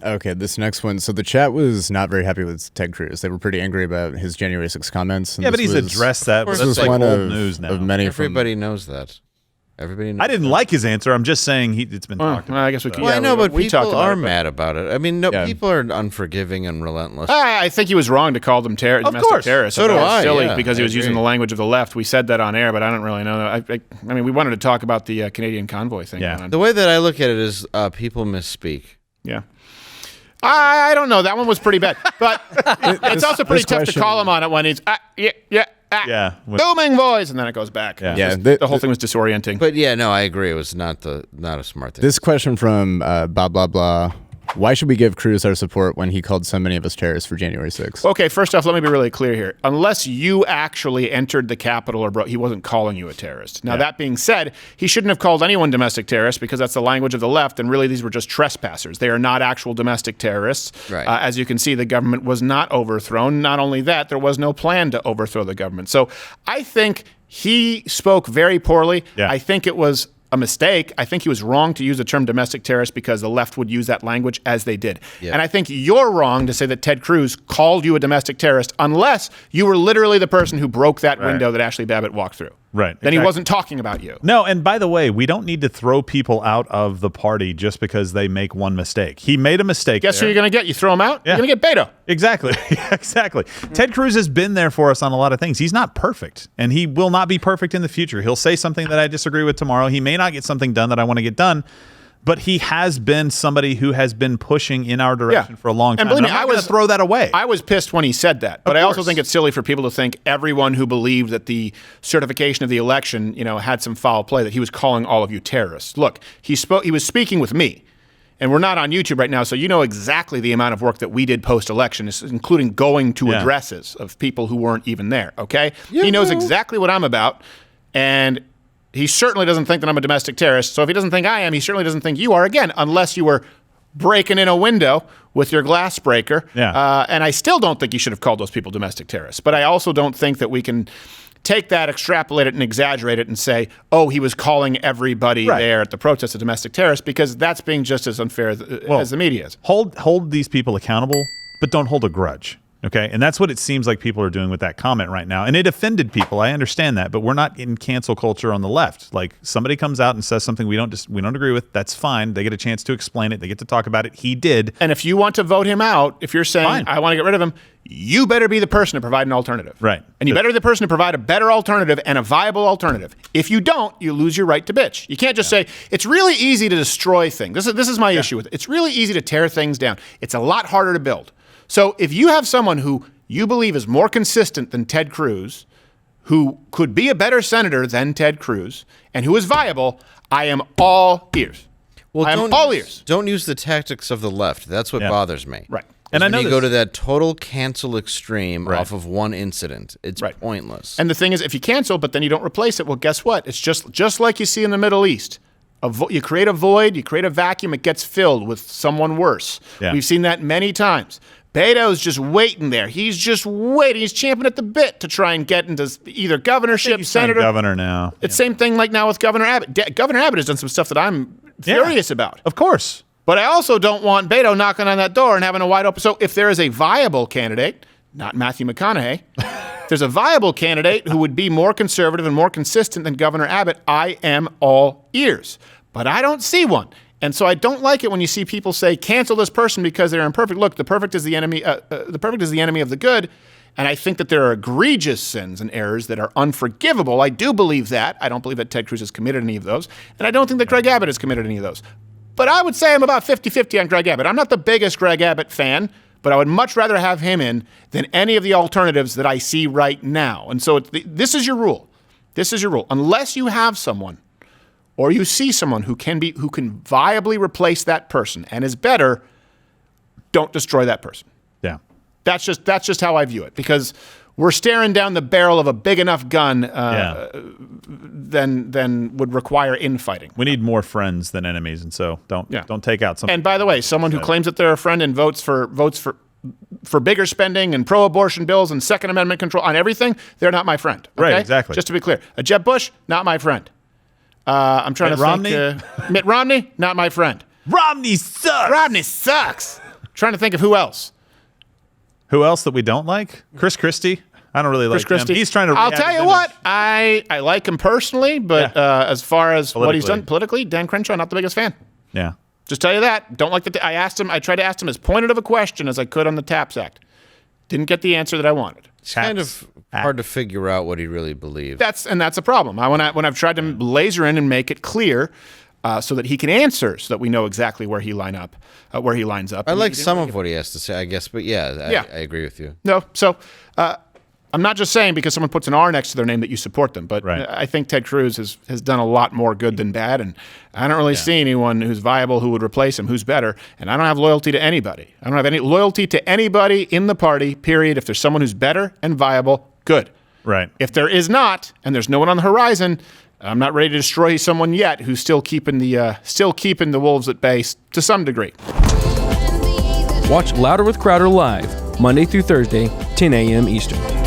Okay, this next one. So the chat was not very happy with Ted Cruz. They were pretty angry about his January 6 comments. Yeah, but he's addressed that. This That's was like one old of news now. many. Everybody knows that. Everybody knows I didn't like his answer. I'm just saying it's been talked about. I guess we could. Well, I know, but we talked people about are it, but- mad about it. I mean, people are unforgiving and relentless. I think he was wrong to call them domestic course. terrorists. So do thought it was I, silly yeah, because he I was using agree. the language of the left. We said that on air, but I don't really know. I mean, we wanted to talk about the Canadian convoy thing. Yeah. The way that I look at it is people misspeak. Yeah. I don't know. That one was pretty bad. But it's also pretty tough to call him on it when he's, Yeah. booming voice, and then it goes back. Yeah. Yeah, The whole thing was disorienting. But yeah, no, I agree. It was not a smart thing. This question from blah blah blah. Why should we give Cruz our support when he called so many of us terrorists for January 6th? Okay, first off, let me be really clear here. Unless you actually entered the Capitol he wasn't calling you a terrorist. Now, that being said, he shouldn't have called anyone domestic terrorist because that's the language of the left, and really these were just trespassers. They are not actual domestic terrorists. Right. As you can see, the government was not overthrown. Not only that, there was no plan to overthrow the government. So I think he spoke very poorly. Yeah. I think it was a mistake. I think he was wrong to use the term domestic terrorist because the left would use that language as they did. Yeah. And I think you're wrong to say that Ted Cruz called you a domestic terrorist unless you were literally the person who broke that window that Ashley Babbitt walked through. Right. Then he Exactly. wasn't talking about you. No, and by the way, we don't need to throw people out of the party just because they make one mistake. He made a mistake. Guess who there. you're going to get? You throw him out? Yeah. You're going to get Beto. Exactly. Exactly. Ted Cruz has been there for us on a lot of things. He's not perfect, and he will not be perfect in the future. He'll say something that I disagree with tomorrow. He may not get something done that I want to get done, but he has been somebody who has been pushing in our direction for a long time. And believe me, I'm not I gonna was throw that away. I was pissed when he said that, but Of I also course. think it's silly for people to think everyone who believed that the certification of the election, had some foul play, that he was calling all of you terrorists. Look, he was speaking with me. And we're not on YouTube right now, so you know exactly the amount of work that we did post-election, including going to addresses of people who weren't even there, okay? He knows exactly what I'm about, and he certainly doesn't think that I'm a domestic terrorist. So if he doesn't think I am, he certainly doesn't think you are, again, unless you were breaking in a window with your glass breaker. Yeah. And I still don't think you should have called those people domestic terrorists. But I also don't think that we can take that, extrapolate it, and exaggerate it and say, oh, he was calling everybody there at the protest a domestic terrorist, because that's being just as unfair as the media is. Hold these people accountable, but don't hold a grudge. Okay, and that's what it seems like people are doing with that comment right now. And it offended people. I understand that, but we're not in cancel culture on the left. Like, somebody comes out and says something we don't agree with, that's fine. They get a chance to explain it. They get to talk about it. He did. And if you want to vote him out, if you're saying, Fine. I want to get rid of him, you better be the person to provide an alternative. Right. And you better be the person to provide a better alternative and a viable alternative. If you don't, you lose your right to bitch. You can't just say, it's really easy to destroy things. This is my issue with it. It's really easy to tear things down. It's a lot harder to build. So if you have someone who you believe is more consistent than Ted Cruz, who could be a better senator than Ted Cruz, and who is viable, I am all ears. Well, I am all ears. Don't use the tactics of the left. That's what bothers me. Right. And I know you this. go to that total cancel extreme off of one incident. It's pointless. And the thing is, if you cancel, but then you don't replace it, well, guess what? It's just like you see in the Middle East. You create a void, you create a vacuum, it gets filled with someone worse. Yeah. We've seen that many times. Beto's just waiting there. He's just waiting. He's champing at the bit to try and get into either governorship, senator. Governor now. It's same thing like now with Governor Abbott. Governor Abbott has done some stuff that I'm furious about. Of course. But I also don't want Beto knocking on that door and having a wide open. So if there is a viable candidate, not Matthew McConaughey, if there's a viable candidate who would be more conservative and more consistent than Governor Abbott, I am all ears. But I don't see one. And so I don't like it when you see people say, cancel this person because they're imperfect. Look, the perfect is the enemy. The perfect is the enemy of the good. And I think that there are egregious sins and errors that are unforgivable. I do believe that. I don't believe that Ted Cruz has committed any of those. And I don't think that Greg Abbott has committed any of those. But I would say I'm about 50-50 on Greg Abbott. I'm not the biggest Greg Abbott fan, but I would much rather have him in than any of the alternatives that I see right now. And so this is your rule. This is your rule. Unless you have someone or you see someone who can viably replace that person and is better, don't destroy that person. Yeah. That's just how I view it, because we're staring down the barrel of a big enough gun than would require infighting. We need more friends than enemies, and so don't take out something. And by the way, someone who claims that they're a friend and votes for bigger spending and pro-abortion bills and Second Amendment control on everything, they're not my friend. Okay? Right, exactly. Just to be clear, Jeb Bush, not my friend. I'm trying Mitt to Romney? think. Mitt Romney, not my friend. Romney sucks. Rodney sucks. Trying to think of who else. Who else that we don't like? Chris Christie. I don't really like him. He's trying to. I'll tell you what. I like him personally, but as far as what he's done politically, Dan Crenshaw, not the biggest fan. Yeah. Just tell you that. Don't like the. I asked him. I tried to ask him as pointed of a question as I could on the TAPS Act. Didn't get the answer that I wanted. It's kind of hard to figure out what he really believes. That's a problem. When I've tried to laser in and make it clear, so that he can answer, so that we know exactly where he lines up. I like some of what he has to say, I guess, but I agree with you. No, so I'm not just saying because someone puts an R next to their name that you support them, but I think Ted Cruz has done a lot more good than bad, and I don't really see anyone who's viable who would replace him, who's better, and I don't have loyalty to anybody. I don't have any loyalty to anybody in the party, period. If there's someone who's better and viable, good. Right. If there is not, and there's no one on the horizon, I'm not ready to destroy someone yet who's still keeping the wolves at bay to some degree. Watch Louder with Crowder live, Monday through Thursday, 10 a.m. Eastern.